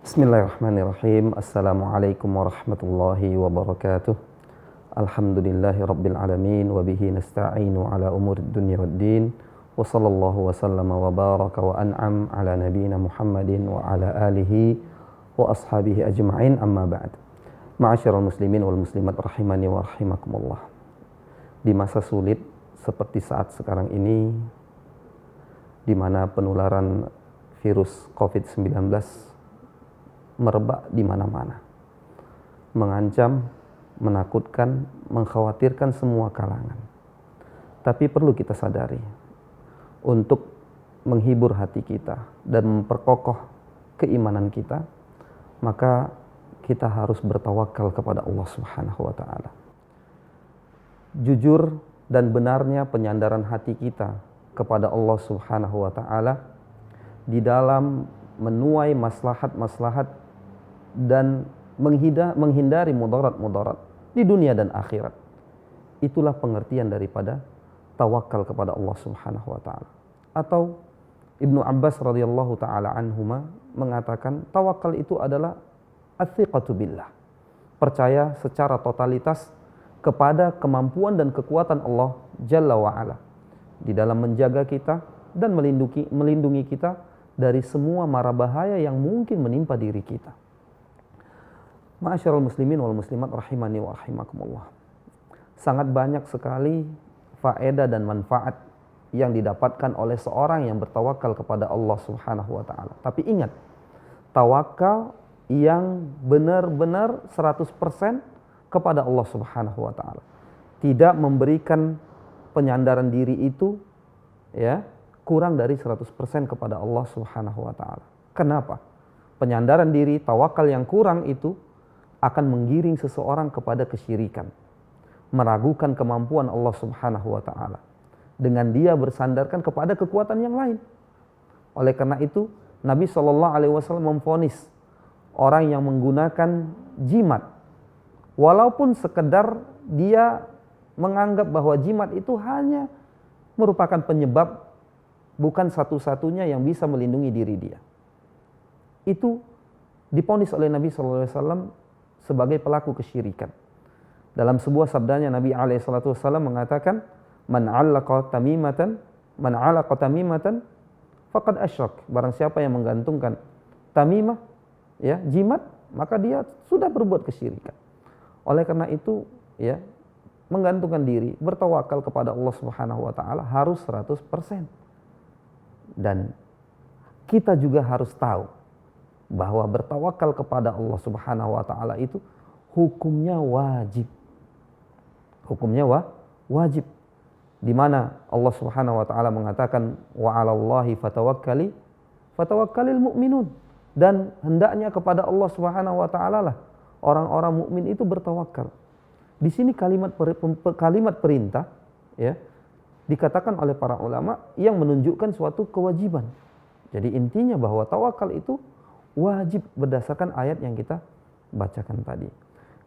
Bismillahirrahmanirrahim. Assalamualaikum warahmatullahi wabarakatuh. Alhamdulillahi rabbil alamin wa bihi nasta'inu ala umurid dunya waddin. Wa sallallahu wa sallama wa baraka wa an'am ala nabiyyina Muhammadin wa ala alihi wa ashabihi ajma'in, amma ba'd. Ma'asyiral muslimin wal muslimat rahimani wa rahimakumullah. Di masa sulit seperti saat sekarang ini, di mana penularan virus COVID-19 merebak di mana-mana, mengancam, menakutkan, mengkhawatirkan semua kalangan. Tapi perlu kita sadari, untuk menghibur hati kita dan memperkokoh keimanan kita, maka kita harus bertawakal kepada Allah Subhanahu wa Ta'ala. Jujur dan benarnya penyandaran hati kita kepada Allah Subhanahu wa Ta'ala di dalam menuai maslahat-maslahat dan menghindari mudarat-mudarat di dunia dan akhirat. Itulah pengertian daripada tawakal kepada Allah Subhanahu wa Ta'ala. Atau Ibnu Abbas radhiyallahu taala anhuma mengatakan tawakal itu adalah athiqatu billah, percaya secara totalitas kepada kemampuan dan kekuatan Allah Jalla wa Ala di dalam menjaga kita dan melindungi kita dari semua mara bahaya yang mungkin menimpa diri kita. Ma'asyiral muslimin wal muslimat rahimani wa rahimakumullah. Sangat banyak sekali faedah dan manfaat yang didapatkan oleh seorang yang bertawakal kepada Allah Subhanahu wa Ta'ala. Tapi ingat, tawakal yang benar-benar 100% kepada Allah Subhanahu wa Ta'ala. Tidak memberikan penyandaran diri itu kurang dari 100% kepada Allah Subhanahu wa Ta'ala. Kenapa? Penyandaran diri, tawakal yang kurang itu akan menggiring seseorang kepada kesyirikan, meragukan kemampuan Allah Subhanahu wa Ta'ala dengan dia bersandarkan kepada kekuatan yang lain. Oleh karena itu, Nabi SAW memvonis orang yang menggunakan jimat, walaupun sekedar dia menganggap bahwa jimat itu hanya merupakan penyebab, bukan satu-satunya yang bisa melindungi diri dia. Itu divonis oleh Nabi SAW sebagai pelaku kesyirikan. Dalam sebuah sabdanya Nabi SAW mengatakan, Man 'allaqa tamimatan faqad asyrak. Barang siapa yang menggantungkan tamimah, jimat, maka dia sudah berbuat kesyirikan. Oleh karena itu, menggantungkan diri, bertawakal kepada Allah Subhanahu wa Ta'ala harus 100%. Dan kita juga harus tahu bahwa bertawakal kepada Allah Subhanahu wa Ta'ala itu hukumnya wajib. Hukumnya wajib. Di mana Allah Subhanahu wa Ta'ala mengatakan wa 'alallahi fatawakkalil mu'minun, dan hendaknya kepada Allah Subhanahu wa Ta'ala lah orang-orang mukmin itu bertawakal. Di sini kalimat perintah dikatakan oleh para ulama yang menunjukkan suatu kewajiban. Jadi intinya bahwa tawakal itu wajib berdasarkan ayat yang kita bacakan tadi.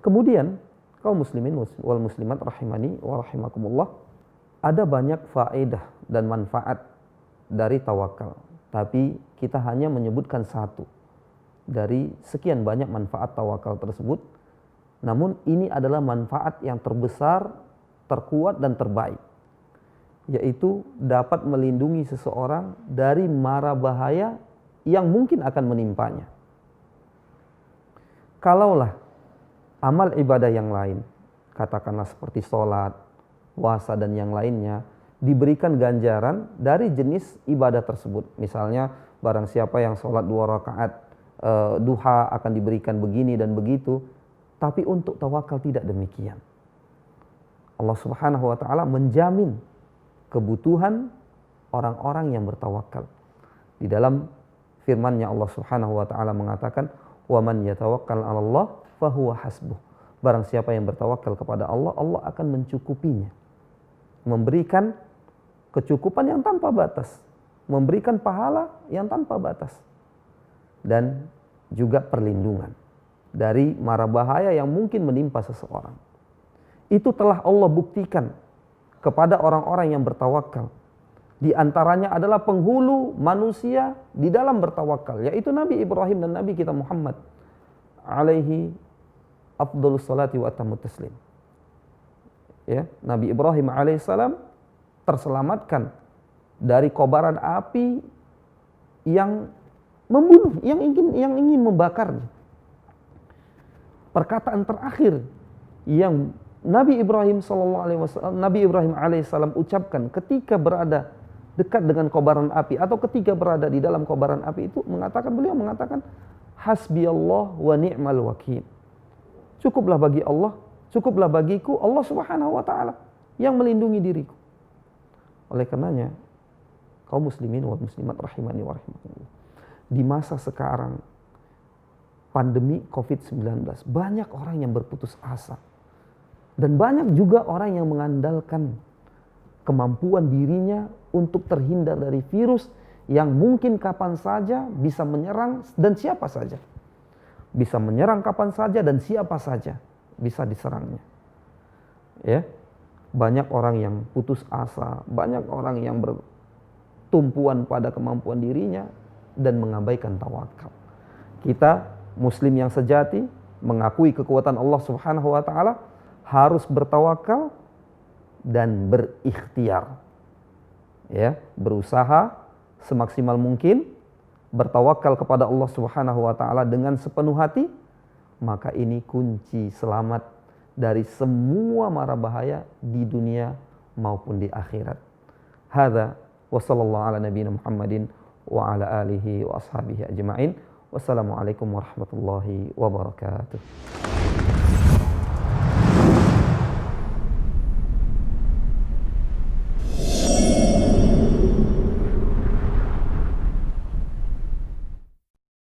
Kemudian kaum muslimin wal muslimat rahimani wa rahimakumullah, ada banyak faedah dan manfaat dari tawakal. Tapi kita hanya menyebutkan satu dari sekian banyak manfaat tawakal tersebut. Namun ini adalah manfaat yang terbesar, terkuat dan terbaik, yaitu dapat melindungi seseorang dari mara bahaya yang mungkin akan menimpanya. Kalaulah amal ibadah yang lain, katakanlah seperti sholat, puasa dan yang lainnya, diberikan ganjaran dari jenis ibadah tersebut. Misalnya barang siapa yang sholat 2 rakaat duha akan diberikan begini dan begitu. Tapi untuk tawakal tidak demikian. Allah Subhanahu wa Ta'ala menjamin kebutuhan orang-orang yang bertawakal. Di dalam firman-Nya Allah Subhanahu wa Ta'ala mengatakan, "Wa man yatawakkal 'ala Allah fahuwa hasbuh." Barang siapa yang bertawakal kepada Allah, Allah akan mencukupinya. Memberikan kecukupan yang tanpa batas, memberikan pahala yang tanpa batas, dan juga perlindungan dari mara bahaya yang mungkin menimpa seseorang. Itu telah Allah buktikan kepada orang-orang yang bertawakal Di antaranya adalah penghulu manusia di dalam bertawakal, yaitu Nabi Ibrahim dan Nabi kita Muhammad alaihi afdhalus salati wa atamut taslim. Ya, Nabi Ibrahim alaihissalam terselamatkan dari kobaran api yang membunuh, yang ingin membakarnya. Perkataan terakhir yang Nabi Ibrahim alaihissalam ucapkan ketika berada dekat dengan kobaran api atau ketika berada di dalam kobaran api itu beliau mengatakan hasbiyallah wa ni'mal wakil. Cukuplah bagi Allah, cukuplah bagiku Allah Subhanahu wa taala yang melindungi diriku. Oleh karenanya kaum muslimin wal muslimat rahimani wa rahimakumullah. Di masa sekarang pandemi Covid-19 banyak orang yang berputus asa. Dan banyak juga orang yang mengandalkan kemampuan dirinya untuk terhindar dari virus yang mungkin kapan saja bisa menyerang dan siapa saja. Bisa menyerang kapan saja dan siapa saja bisa diserangnya. Ya. Banyak orang yang putus asa, banyak orang yang bertumpuan pada kemampuan dirinya dan mengabaikan tawakal. Kita muslim yang sejati mengakui kekuatan Allah Subhanahu wa taala harus bertawakal dan berikhtiar. Ya, berusaha semaksimal mungkin bertawakal kepada Allah Subhanahu wa taala dengan sepenuh hati, maka ini kunci selamat dari semua mara bahaya di dunia maupun di akhirat. Hadza wa sallallahu ala nabiyina Muhammadin wa ala alihi wa ashabihi ajma'in. Wassalamualaikum warahmatullahi wabarakatuh.